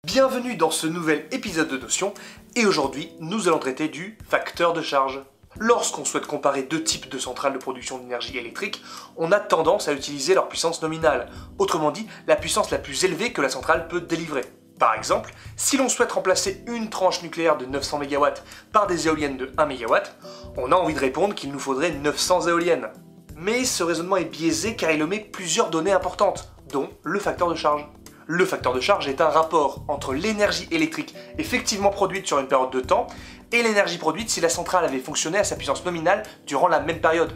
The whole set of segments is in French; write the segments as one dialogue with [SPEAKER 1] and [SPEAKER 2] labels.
[SPEAKER 1] Bienvenue dans ce nouvel épisode de Notion, et aujourd'hui nous allons traiter du facteur de charge. Lorsqu'on souhaite comparer deux types de centrales de production d'énergie électrique, on a tendance à utiliser leur puissance nominale, autrement dit la puissance la plus élevée que la centrale peut délivrer. Par exemple, si l'on souhaite remplacer une tranche nucléaire de 900 MW par des éoliennes de 1 MW, on a envie de répondre qu'il nous faudrait 900 éoliennes. Mais ce raisonnement est biaisé car il omet plusieurs données importantes, dont le facteur de charge. Le facteur de charge est un rapport entre l'énergie électrique effectivement produite sur une période de temps et l'énergie produite si la centrale avait fonctionné à sa puissance nominale durant la même période.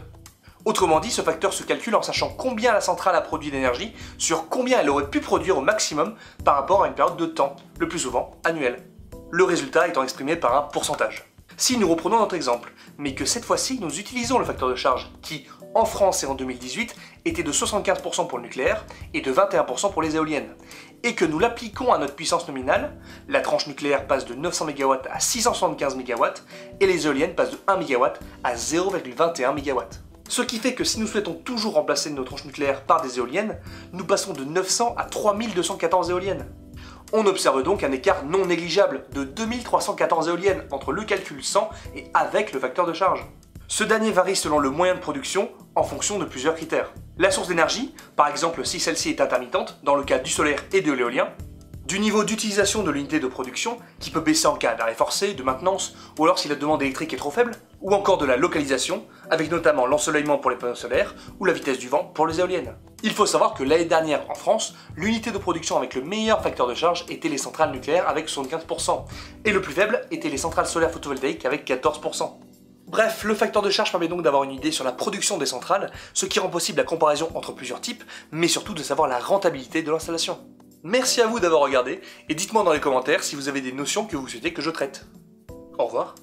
[SPEAKER 1] Autrement dit, ce facteur se calcule en sachant combien la centrale a produit d'énergie sur combien elle aurait pu produire au maximum par rapport à une période de temps, le plus souvent annuelle. Le résultat étant exprimé par un pourcentage. Si nous reprenons notre exemple, mais que cette fois-ci nous utilisons le facteur de charge qui, en France et en 2018, était de 75% pour le nucléaire et de 21% pour les éoliennes, et que nous l'appliquons à notre puissance nominale, la tranche nucléaire passe de 900 MW à 675 MW et les éoliennes passent de 1 MW à 0,21 MW. Ce qui fait que si nous souhaitons toujours remplacer nos tranches nucléaires par des éoliennes, nous passons de 900 à 3214 éoliennes. On observe donc un écart non négligeable de 2314 éoliennes entre le calcul sans et avec le facteur de charge. Ce dernier varie selon le moyen de production en fonction de plusieurs critères. La source d'énergie, par exemple si celle-ci est intermittente, dans le cas du solaire et de l'éolien, du niveau d'utilisation de l'unité de production, qui peut baisser en cas d'arrêt forcé, de maintenance, ou alors si la demande électrique est trop faible, ou encore de la localisation, avec notamment l'ensoleillement pour les panneaux solaires, ou la vitesse du vent pour les éoliennes. Il faut savoir que l'année dernière en France, l'unité de production avec le meilleur facteur de charge était les centrales nucléaires avec 75%, et le plus faible était les centrales solaires photovoltaïques avec 14%. Bref, le facteur de charge permet donc d'avoir une idée sur la production des centrales, ce qui rend possible la comparaison entre plusieurs types, mais surtout de savoir la rentabilité de l'installation. Merci à vous d'avoir regardé, et dites-moi dans les commentaires si vous avez des notions que vous souhaitez que je traite. Au revoir.